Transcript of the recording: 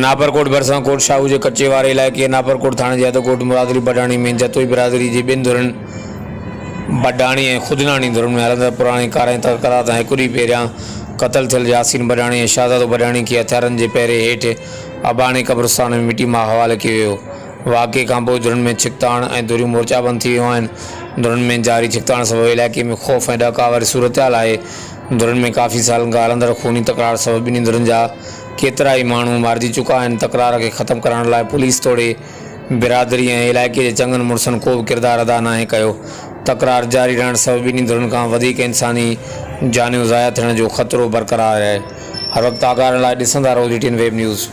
नापरकोट भरसा कोट शाहू के कच्चे वारे इलाइक़े नापरकोट थाने जे कोट मुरादरी बडाणी में जतोई बिरादरी के बिन धुरन बडाणी और खुदनानी धुरन में हलंदड़ पुरानी कारें तकरार हिकु ॾींहुं पहिरियां क़तल थियल यासीन बडाणी और शाहज़ादो बडाणी के हथियारनि के पहिरे हेठि अबाणी कब्रिस्तान में मिट्टी में हवाले किया वियो। वाक़े खां पोइ धुरन में छिकताण और धुरियूं मोर्चाबंद थी वियूं आहिनि। धुरन में जारी छिकताण सबबि इलाइक़े में खौफ़ और ॾका वारी सूरत हाल है। धुरन में काफ़ी सालनि खां हलंदड़ खूनी तकरार सबबि ॿिन्ही धुरनि जा केतिरा ई माण्हू मारिजी चुका आहिनि। तकरार के ख़त्म करण लाइ पुलिस तोड़े बिरादरी और इलाइक़े के चङनि मुड़ुसनि को भी किरदार अदा नाहे कयो। तकरार जारी रहण सबबि ॿिन्ही धुरनि खां वधीक इंसानी जानियूं ज़ाया थियण जो ख़तरो बरक़रार है। हर वक़्तु आगाह लाइ ॾिसंदा रहो DTN वेब न्यूज़।